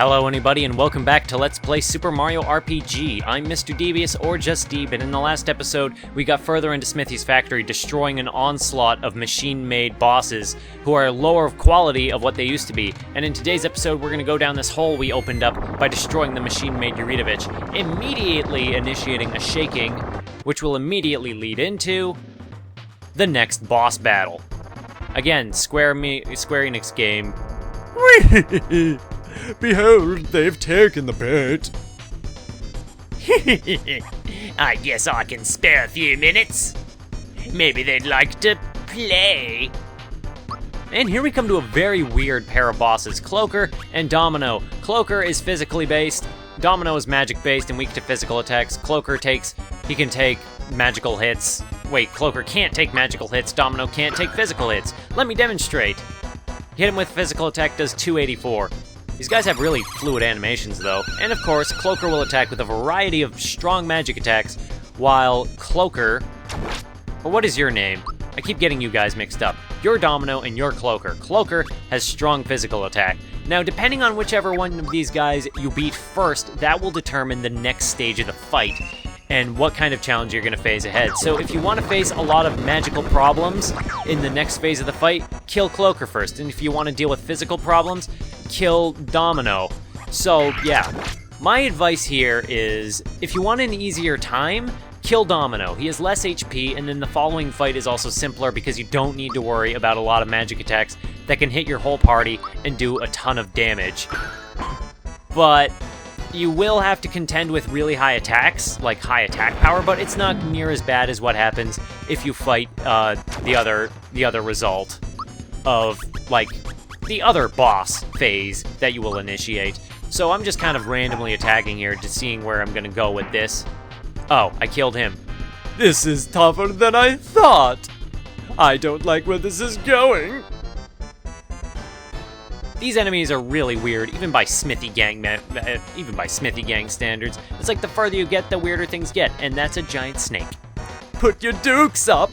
Hello anybody and welcome back to Let's Play Super Mario RPG. I'm Mr. Devious, or just Deeb, and in the last episode we got further into Smithy's factory, destroying an onslaught of machine-made bosses who are lower of quality of what they used to be. And in today's episode we're going to go down this hole we opened up by destroying the machine-made Yuridovich, immediately initiating a shaking, which will immediately lead into the next boss battle. Again, Square Enix game. Behold, they've taken the pit. I guess I can spare a few minutes. Maybe they'd like to play. And here we come to a very weird pair of bosses, Cloaker and Domino. Cloaker is physically based, Domino is magic based and weak to physical attacks. Cloaker can take magical hits. Wait, Cloaker can't take magical hits, Domino can't take physical hits. Let me demonstrate. Hit him with physical attack, does 284. These guys have really fluid animations though, and of course, Cloaker will attack with a variety of strong magic attacks, while Cloaker, or what is your name? I keep getting you guys mixed up. You're Domino and you're Cloaker. Cloaker has strong physical attack. Now, depending on whichever one of these guys you beat first, that will determine the next stage of the fight, and what kind of challenge you're going to face ahead. So if you want to face a lot of magical problems in the next phase of the fight, kill Cloaker first, and if you want to deal with physical problems, kill Domino. So yeah, my advice here is, if you want an easier time, kill Domino. He has less HP, and then the following fight is also simpler because you don't need to worry about a lot of magic attacks that can hit your whole party and do a ton of damage. But you will have to contend with really high attacks, like high attack power, but it's not near as bad as what happens if you fight the other result of, like, the other boss phase that you will initiate. So I'm just kind of randomly attacking here, just seeing where I'm gonna go with this. Oh, I killed him. This is tougher than I thought. I don't like where this is going. These enemies are really weird, even by Smithy gang standards. It's like the further you get, the weirder things get, and that's a giant snake. Put your dukes up.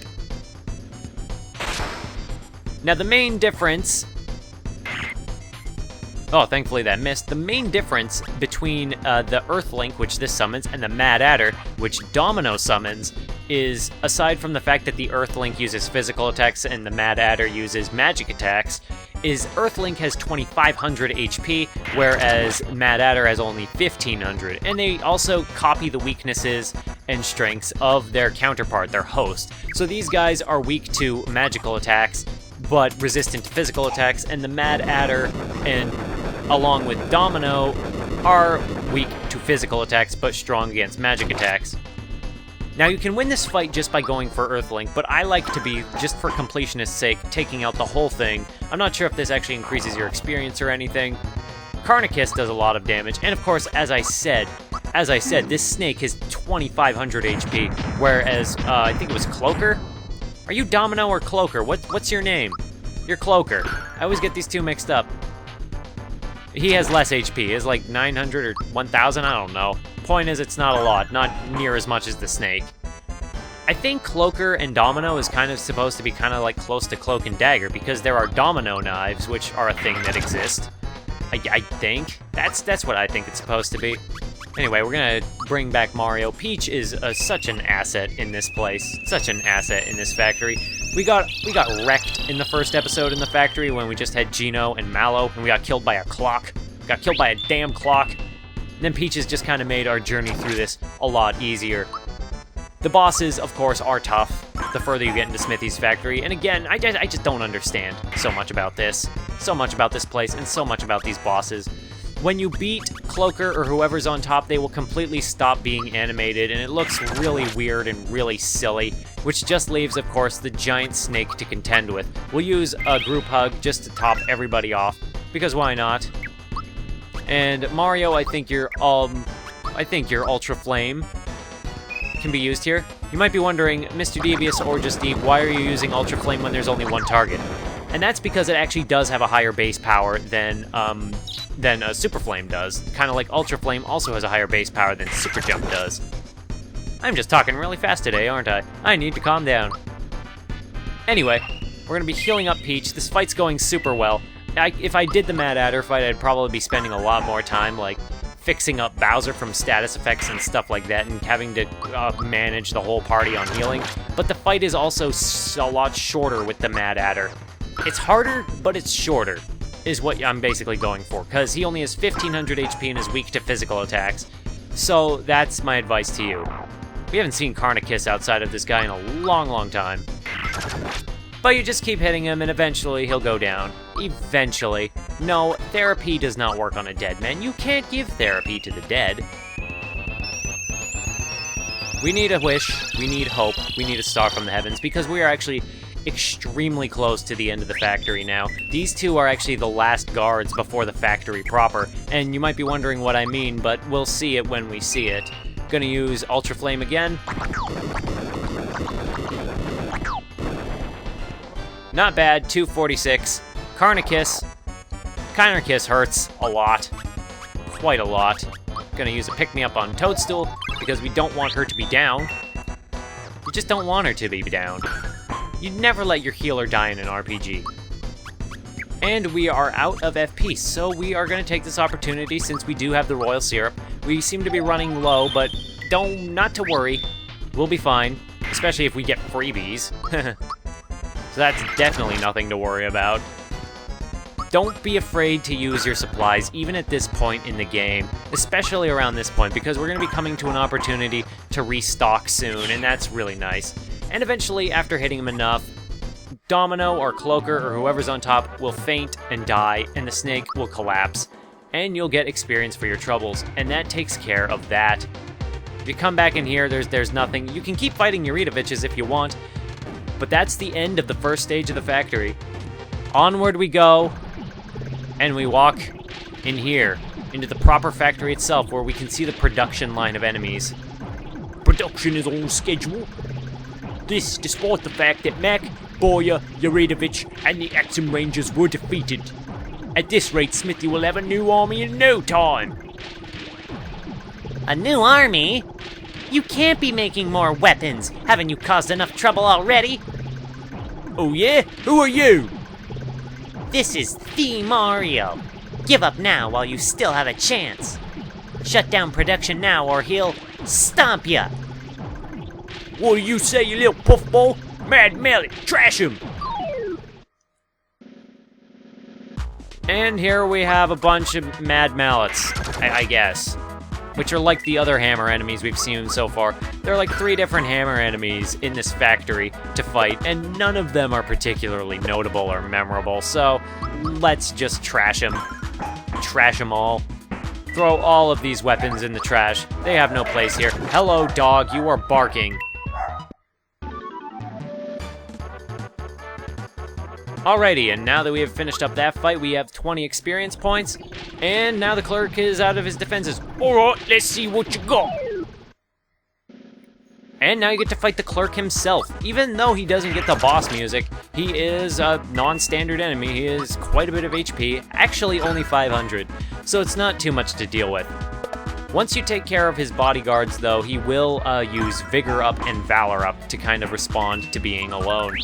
Now the main difference... Oh, thankfully that missed. The main difference between the Earthlink, which this summons, and the Mad Adder, which Domino summons, is, aside from the fact that the Earthlink uses physical attacks and the Mad Adder uses magic attacks, is Earthlink has 2,500 HP, whereas Mad Adder has only 1,500. And they also copy the weaknesses and strengths of their counterpart, their host. So these guys are weak to magical attacks, but resistant to physical attacks, and the Mad Adder, and along with Domino, are weak to physical attacks, but strong against magic attacks. Now, you can win this fight just by going for Earthlink, but I like to be, just for completionist's sake, taking out the whole thing. I'm not sure if this actually increases your experience or anything. Carnicus does a lot of damage, and of course, as I said, this snake has 2,500 HP, whereas, I think it was Cloaker? Are you Domino or Cloaker? What's your name? You're Cloaker. I always get these two mixed up. He has less HP. He has like 900 or 1,000, I don't know. Point is, it's not a lot. Not near as much as the snake. I think Cloaker and Domino is kind of supposed to be kind of like close to Cloak and Dagger, because there are Domino knives, which are a thing that exist. I think. That's what I think it's supposed to be. Anyway, we're gonna bring back Mario. Peach is such an asset in this place. Such an asset in this factory. We got wrecked in the first episode in the factory when we just had Gino and Mallow, and we got killed by a clock. Got killed by a damn clock. And then Peach has just kind of made our journey through this a lot easier. The bosses, of course, are tough the further you get into Smithy's factory. And again, I just don't understand so much about this. So much about this place, and so much about these bosses. When you beat Cloaker or whoever's on top, they will completely stop being animated, and it looks really weird and really silly, which just leaves, of course, the giant snake to contend with. We'll use a group hug just to top everybody off, because why not? And Mario, I think your Ultra Flame can be used here. You might be wondering, Mr. Devious or just Deep, why are you using Ultra Flame when there's only one target? And that's because it actually does have a higher base power than Super Flame does. Kind of like Ultra Flame also has a higher base power than Super Jump does. I'm just talking really fast today, aren't I? I need to calm down. Anyway, we're going to be healing up Peach. This fight's going super well. if I did the Mad Adder fight, I'd probably be spending a lot more time, like, fixing up Bowser from status effects and stuff like that, and having to manage the whole party on healing. But the fight is also a lot shorter with the Mad Adder. It's harder, but it's shorter, is what I'm basically going for, because he only has 1500 HP and is weak to physical attacks. So that's my advice to you. We haven't seen Carnikiss outside of this guy in a long, long time. But you just keep hitting him, and eventually he'll go down. Eventually. No, therapy does not work on a dead man. You can't give therapy to the dead. We need a wish, we need hope, we need a star from the heavens, because we are actually extremely close to the end of the factory now. These two are actually the last guards before the factory proper, and you might be wondering what I mean, but we'll see it when we see it. Gonna use Ultra Flame again. Not bad, 246. Carnikiss. Carnikiss hurts a lot. Quite a lot. Gonna use a pick-me-up on Toadstool, because we don't want her to be down. We just don't want her to be down. You'd never let your healer die in an RPG. And we are out of FP, so we are gonna take this opportunity since we do have the Royal Syrup. We seem to be running low, but not to worry. We'll be fine, especially if we get freebies. So that's definitely nothing to worry about. Don't be afraid to use your supplies, even at this point in the game, especially around this point, because we're going to be coming to an opportunity to restock soon, and that's really nice. And eventually, after hitting him enough, Domino or Cloaker or whoever's on top will faint and die, and the snake will collapse, and you'll get experience for your troubles, and that takes care of that. If you come back in here, there's nothing. You can keep fighting Eurytoviches if you want, but that's the end of the first stage of the factory. Onward we go, and we walk in here, into the proper factory itself, where we can see the production line of enemies. Production is on schedule. This despite the fact that Mac, Boya, Eurytovich, and the Axum Rangers were defeated. At this rate, Smithy will have a new army in no time. A new army? You can't be making more weapons. Haven't you caused enough trouble already? Oh yeah? Who are you? This is the Mario. Give up now while you still have a chance. Shut down production now or he'll stomp ya. What do you say, you little puffball? Mad Mallet, trash him! And here we have a bunch of Mad Mallets, I guess, which are like the other hammer enemies we've seen so far. There are like 3 different hammer enemies in this factory to fight, and none of them are particularly notable or memorable, so let's just trash them. Trash them all. Throw all of these weapons in the trash. They have no place here. Hello, dog, you are barking. Alrighty, and now that we have finished up that fight, we have 20 experience points, and now the clerk is out of his defenses. Alright, let's see what you got. And now you get to fight the clerk himself. Even though he doesn't get the boss music, he is a non-standard enemy. He is quite a bit of HP, actually only 500, so it's not too much to deal with. Once you take care of his bodyguards, though, he will use Vigor Up and Valor Up to kind of respond to being alone.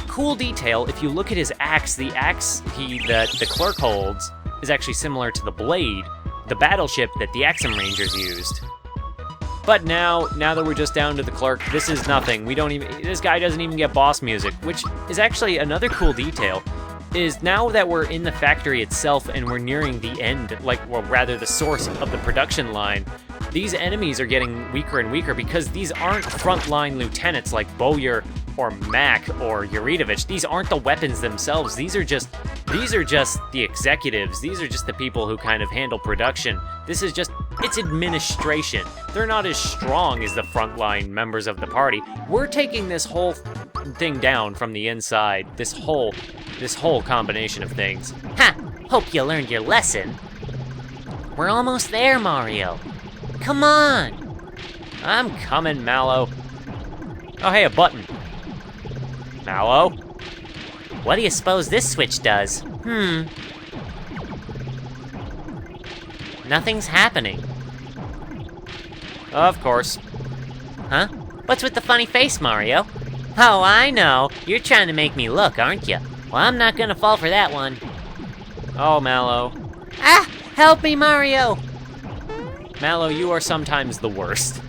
Cool detail, if you look at his axe, the axe the clerk holds is actually similar to the blade, the battleship that the Axum Rangers used. But now that we're just down to the clerk, this is nothing. This guy doesn't even get boss music, which is actually another cool detail, is now that we're in the factory itself and we're nearing the end, or rather the source of the production line, these enemies are getting weaker and weaker because these aren't frontline lieutenants like Bowyer or Mac or Eurytovich. These aren't the weapons themselves. These are just the executives. These are just the people who kind of handle production. It's administration. They're not as strong as the frontline members of the party. We're taking this whole thing down from the inside. This whole combination of things. Ha! Hope you learned your lesson. We're almost there, Mario. Come on! I'm coming, Mallow. Oh, hey, a button. Mallow? What do you suppose this switch does? Nothing's happening. Of course. Huh? What's with the funny face, Mario? Oh, I know. You're trying to make me look, aren't you? Well, I'm not gonna fall for that one. Oh, Mallow. Ah! Help me, Mario! Mallow, you are sometimes the worst.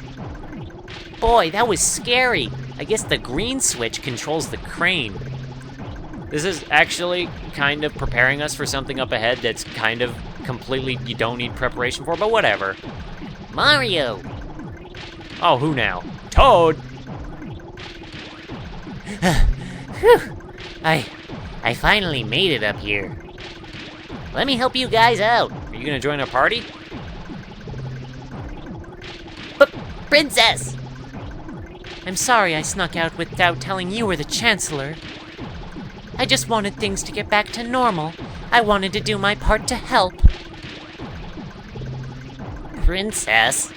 Boy, that was scary. I guess the green switch controls the crane. This is actually kind of preparing us for something up ahead that's kind of completely you don't need preparation for, but whatever. Mario! Oh, who now? Toad! Whew! I finally made it up here. Let me help you guys out. Are you gonna join our party? Princess! I'm sorry I snuck out without telling you were the Chancellor. I just wanted things to get back to normal. I wanted to do my part to help. Princess?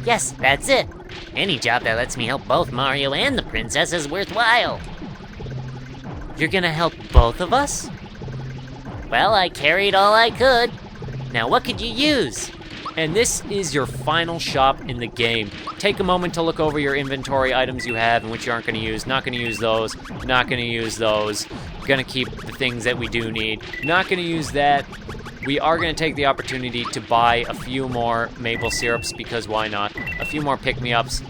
Yes, that's it. Any job that lets me help both Mario and the princess is worthwhile. You're gonna help both of us? Well, I carried all I could. Now what could you use? And this is your final shop in the game. Take a moment to look over your inventory items you have and which you aren't going to use. Not going to use those. Not going to use those. Going to keep the things that we do need. Not going to use that. We are going to take the opportunity to buy a few more maple syrups because why not? A few more pick-me-ups.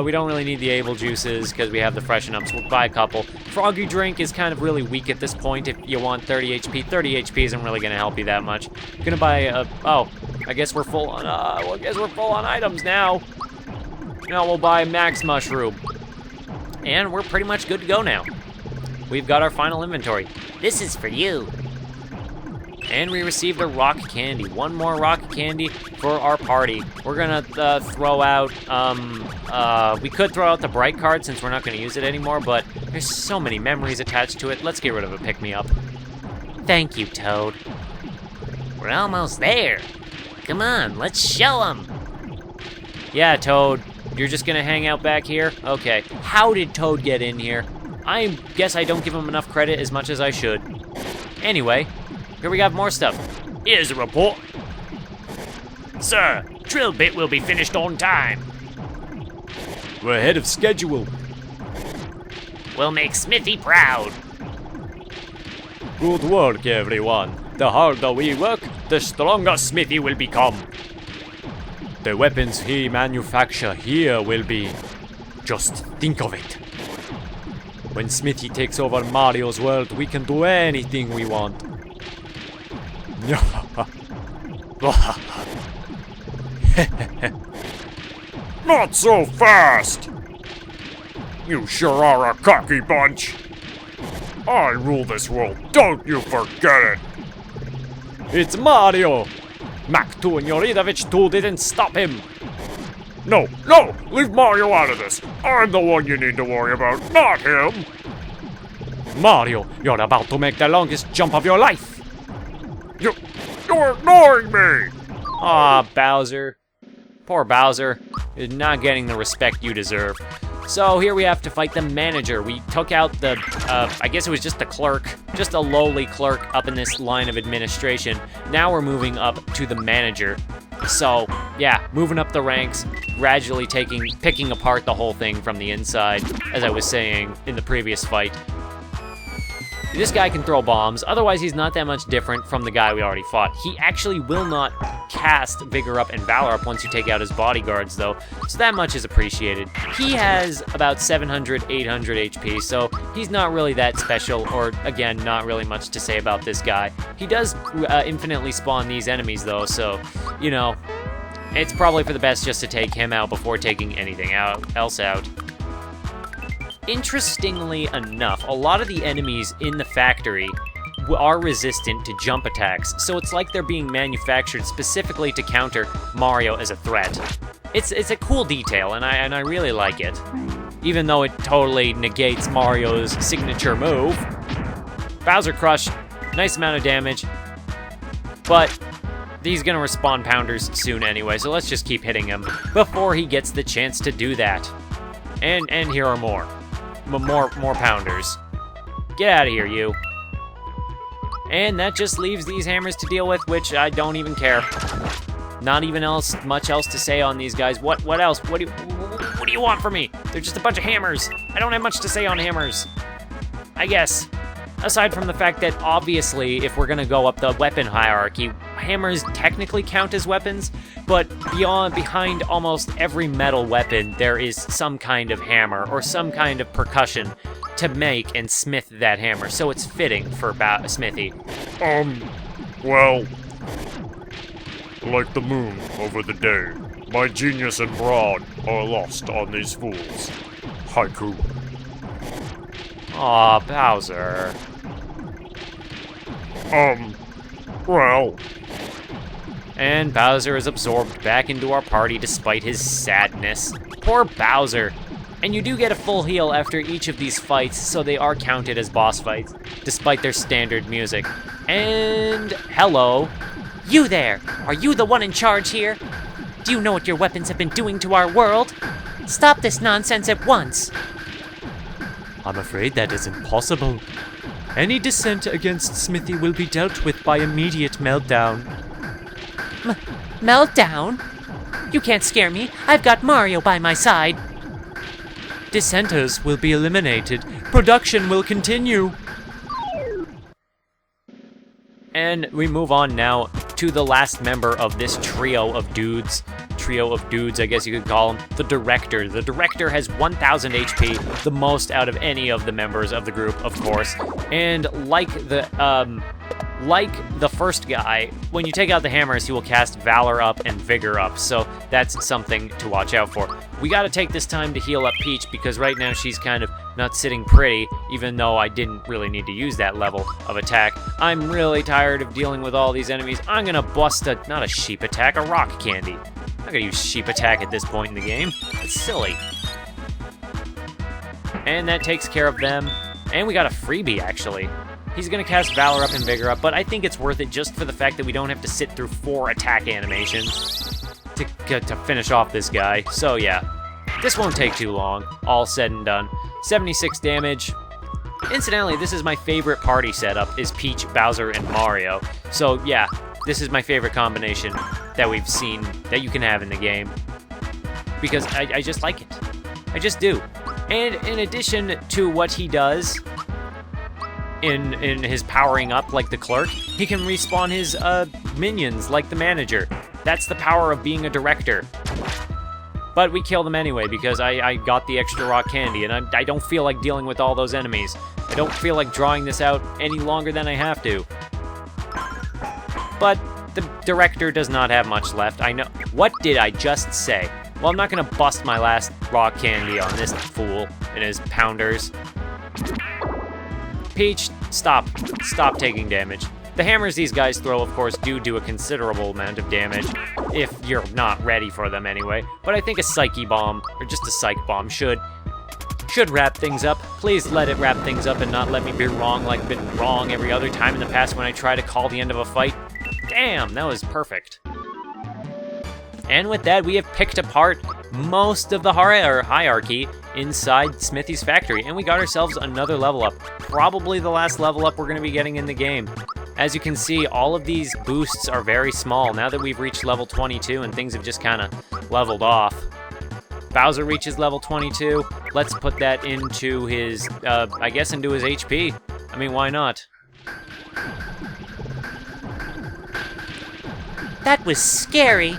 We don't really need the able juices because we have the freshen-ups. We'll buy a couple. Froggy drink is kind of really weak at this point if you want 30 HP. 30 HP isn't really going to help you that much. Gonna buy a... Oh, I guess we're full on... well, I guess we're full on items now. Now we'll buy Max Mushroom. And we're pretty much good to go now. We've got our final inventory. This is for you. And we received a rock candy. One more rock candy for our party. We're gonna throw out, we could throw out the bright card since we're not gonna use it anymore, but there's so many memories attached to it. Let's get rid of a pick-me-up. Thank you, Toad. We're almost there. Come on, let's show 'em. Yeah, Toad, you're just gonna hang out back here? Okay. How did Toad get in here? I guess I don't give him enough credit as much as I should. Anyway, here we got more stuff. Here's a report. Sir, drill bit will be finished on time. We're ahead of schedule. We'll make Smithy proud. Good work, everyone. The harder we work, the stronger Smithy will become. The weapons he manufacture here will be... Just think of it. When Smithy takes over Mario's world, we can do anything we want. Not so fast! You sure are a cocky bunch. I rule this world, don't you forget it! It's Mario! Mac 2 and Yoridovich 2 didn't stop him! No, leave Mario out of this. I'm the one you need to worry about, not him. Mario, you're about to make the longest jump of your life! You're ignoring me! Aw, Bowser. Poor Bowser is not getting the respect you deserve. So here we have to fight the manager. We took out the, I guess it was just the clerk, just a lowly clerk up in this line of administration. Now we're moving up to the manager. So, yeah, moving up the ranks, gradually picking apart the whole thing from the inside, as I was saying in the previous fight. This guy can throw bombs, otherwise he's not that much different from the guy we already fought. He actually will not cast Vigor Up and Valor Up once you take out his bodyguards though, so that much is appreciated. He has about 700, 800 HP, so he's not really that special, or again, not really much to say about this guy. He does infinitely spawn these enemies though, so, you know, it's probably for the best just to take him out before taking anything else out. Interestingly enough, a lot of the enemies in the factory are resistant to jump attacks, so it's like they're being manufactured specifically to counter Mario as a threat. It's a cool detail, and I really like it. Even though it totally negates Mario's signature move. Bowser Crush, nice amount of damage, but he's gonna respawn pounders soon anyway, so let's just keep hitting him before he gets the chance to do that. And here are more pounders. Get out of here, you. And that just leaves these hammers to deal with, which I don't even care. Not even much else to say on these guys. What else? What do you want from me? They're just a bunch of hammers. I don't have much to say on hammers. I guess. Aside from the fact that, obviously, if we're gonna go up the weapon hierarchy, hammers technically count as weapons, but behind almost every metal weapon, there is some kind of hammer or some kind of percussion to make and smith that hammer, so it's fitting for Smithy. Well, like the moon over the day, my genius and broad are lost on these fools. Haiku. Aw, Bowser. Well, And Bowser is absorbed back into our party despite his sadness. Poor Bowser. And you do get a full heal after each of these fights, so they are counted as boss fights, despite their standard music. And hello. You there! Are you the one in charge here? Do you know what your weapons have been doing to our world? Stop this nonsense at once! I'm afraid that is impossible. Any dissent against Smithy will be dealt with by immediate meltdown. Meltdown? You can't scare me. I've got Mario by my side. Dissenters will be eliminated. Production will continue. And we move on now to the last member of this trio of dudes, I guess you could call him, the Director. The Director has 1,000 HP, the most out of any of the members of the group, of course. And like the first guy, when you take out the hammers, he will cast Valor up and Vigor up, so that's something to watch out for. We gotta take this time to heal up Peach, because right now she's kind of not sitting pretty, even though I didn't really need to use that level of attack. I'm really tired of dealing with all these enemies. I'm gonna bust not a sheep attack, a rock candy. I'm not gonna use sheep attack at this point in the game. It's silly. And that takes care of them. And we got a freebie, actually. He's gonna cast Valor up and Vigor up, but I think it's worth it just for the fact that we don't have to sit through 4 attack animations to finish off this guy. So yeah, this won't take too long, all said and done. 76 damage. Incidentally, this is my favorite party setup, is Peach, Bowser, and Mario. So yeah, this is my favorite combination that we've seen, that you can have in the game. Because I just like it. I just do. And in addition to what he does in his powering up like the clerk, he can respawn his minions like the manager. That's the power of being a director. But we kill them anyway because I got the extra rock candy, and I don't feel like dealing with all those enemies. I don't feel like drawing this out any longer than I have to. But the director does not have much left. I know. What did I just say? Well, I'm not gonna bust my last rock candy on this fool and his pounders. Peach, stop. Stop taking damage. The hammers these guys throw, of course, do a considerable amount of damage, if you're not ready for them anyway. But I think a Psyche Bomb, or just a Psych Bomb, should wrap things up. Please let it wrap things up and not let me be wrong like I've been wrong every other time in the past when I try to call the end of a fight. Damn, that was perfect. And with that, we have picked apart most of the hierarchy inside Smithy's factory, and we got ourselves another level up. Probably the last level up we're going to be getting in the game. As you can see, all of these boosts are very small now that we've reached level 22 and things have just kind of leveled off. Bowser reaches level 22. Let's put that into his, I guess into his HP. I mean, why not? That was scary,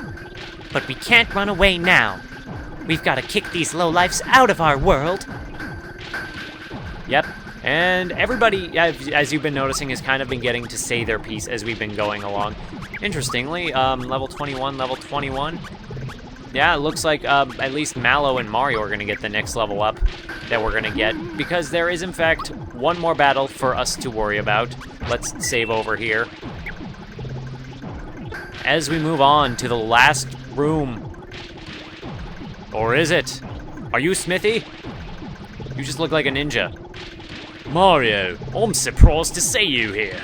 but we can't run away now. We've got to kick these lowlifes out of our world. Yep. And everybody, as you've been noticing, has kind of been getting to say their piece as we've been going along. Interestingly, level 21, level 21. Yeah, it looks like at least Mallow and Mario are going to get the next level up that we're going to get, because there is, in fact, one more battle for us to worry about. Let's save over here. As we move on to the last room. Or is it? Are you Smithy? You just look like a ninja. Mario, I'm surprised to see you here.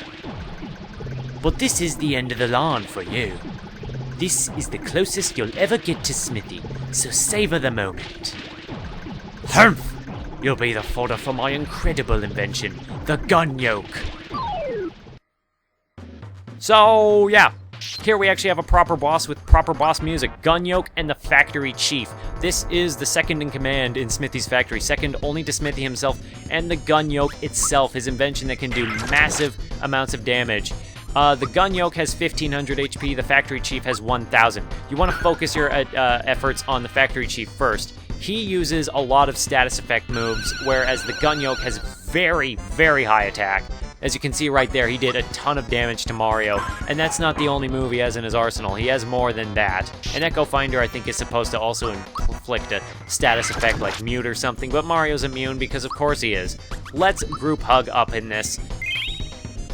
But this is the end of the line for you. This is the closest you'll ever get to Smithy, so savor the moment. Humph! You'll be the fodder for my incredible invention, the gun yoke. So, yeah. Here we actually have a proper boss with proper boss music, Gun Yoke and the Factory Chief. This is the second in command in Smithy's factory, second only to Smithy himself and the gun yoke itself, his invention that can do massive amounts of damage. The gun yoke has 1500 HP, the factory chief has 1000. You want to focus your efforts on the factory chief first. He uses a lot of status effect moves, whereas the gun yoke has very, very high attack. As you can see right there, he did a ton of damage to Mario, and that's not the only move he has in his arsenal. He has more than that. An Echo Finder, I think, is supposed to also inflict a status effect like Mute or something, but Mario's immune because of course he is. Let's group hug up in this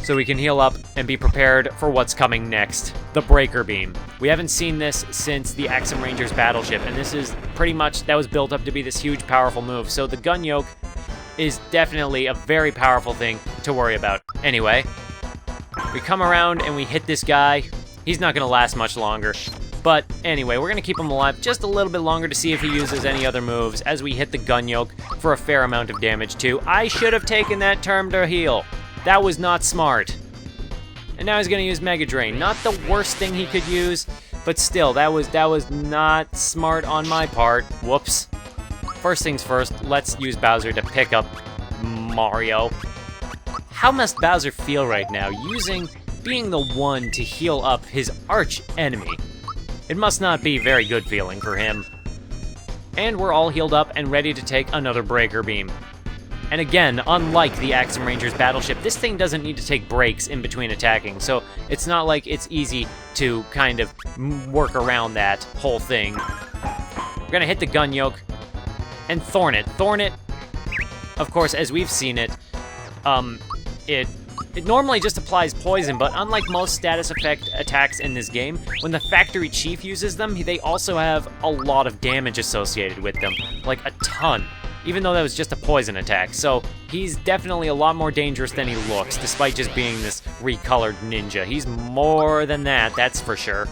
so we can heal up and be prepared for what's coming next. The Breaker Beam. We haven't seen this since the Axum Rangers battleship, and this is pretty much, that was built up to be this huge, powerful move. So the gun yoke is definitely a very powerful thing to worry about. Anyway, we come around and we hit this guy. He's not gonna last much longer. But anyway, we're gonna keep him alive just a little bit longer to see if he uses any other moves as we hit the gun yoke for a fair amount of damage too. I should have taken that turn to heal. That was not smart. And now he's gonna use Mega Drain. Not the worst thing he could use, but still, that was not smart on my part. Whoops. First things first, let's use Bowser to pick up Mario. How must Bowser feel right now, being the one to heal up his arch enemy? It must not be very good feeling for him. And we're all healed up and ready to take another Breaker Beam. And again, unlike the Axum Rangers battleship, this thing doesn't need to take breaks in between attacking, so it's not like it's easy to kind of work around that whole thing. We're gonna hit the gun yoke and Thorn it. Thorn it, of course, as we've seen it, it normally just applies poison, but unlike most status effect attacks in this game, when the factory chief uses them, they also have a lot of damage associated with them, like a ton, even though that was just a poison attack. So he's definitely a lot more dangerous than he looks, despite just being this recolored ninja. He's more than that, that's for sure.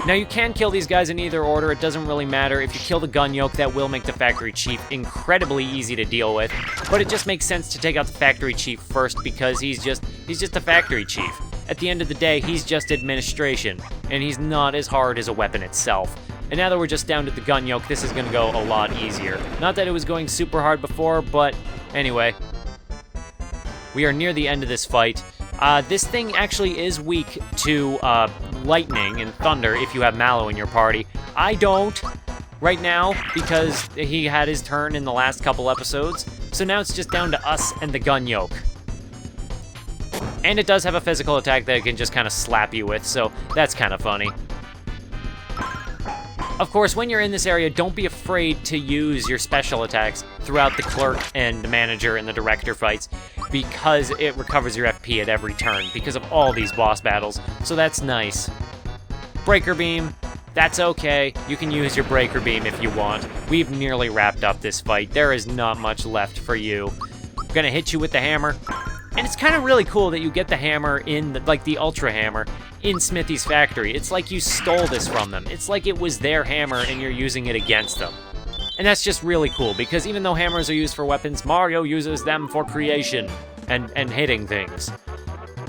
Now you can kill these guys in either order, it doesn't really matter. If you kill the gun yoke, that will make the factory chief incredibly easy to deal with, but it just makes sense to take out the factory chief first because he's just a factory chief. At the end of the day, he's just administration, and he's not as hard as a weapon itself. And now that we're just down to the gun yoke, this is gonna go a lot easier. Not that it was going super hard before, but anyway. We are near the end of this fight. This thing actually is weak to lightning and thunder if you have Mallow in your party. I don't right now because he had his turn in the last couple episodes. So now it's just down to us and the gun yoke. And it does have a physical attack that it can just kind of slap you with, so that's kind of funny. Of course, when you're in this area, don't be afraid to use your special attacks throughout the clerk and the manager and the director fights, because it recovers your FP at every turn because of all these boss battles, so that's nice. Breaker Beam, that's okay. You can use your Breaker Beam if you want. We've nearly wrapped up this fight. There is not much left for you. I'm gonna hit you with the hammer. And it's kind of really cool that you get the hammer in, the Ultra Hammer, in Smithy's factory. It's like you stole this from them. It's like it was their hammer and you're using it against them. And that's just really cool, because even though hammers are used for weapons, Mario uses them for creation and hitting things.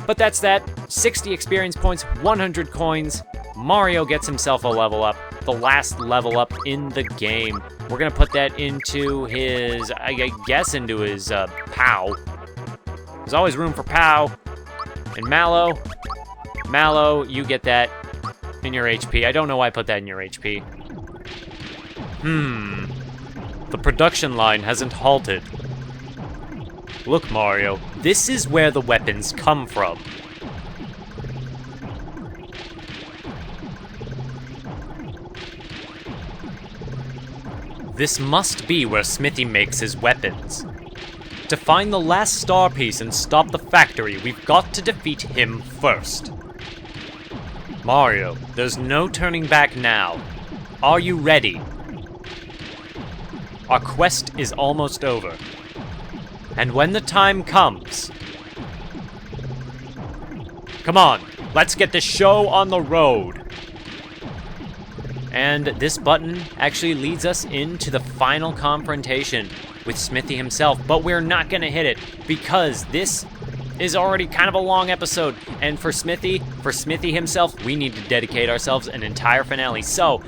But that's that. 60 experience points, 100 coins. Mario gets himself a level up. The last level up in the game. We're gonna put that into his, I guess into his POW. There's always room for POW. And Mallow. Mallow, you get that in your HP. I don't know why I put that in your HP. The production line hasn't halted. Look, Mario, this is where the weapons come from. This must be where Smithy makes his weapons. To find the last star piece and stop the factory, we've got to defeat him first. Mario, there's no turning back now. Are you ready? Our quest is almost over. And when the time comes... Come on, let's get this show on the road. And this button actually leads us into the final confrontation with Smithy himself, but we're not gonna hit it because this is already kind of a long episode, and for Smithy himself, we need to dedicate ourselves an entire finale. So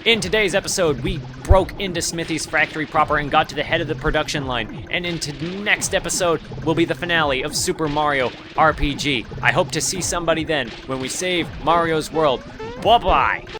In today's episode, we broke into Smithy's factory proper and got to the head of the production line. And into next episode will be the finale of Super Mario RPG. I hope to see somebody then when we save Mario's world. Bye-bye!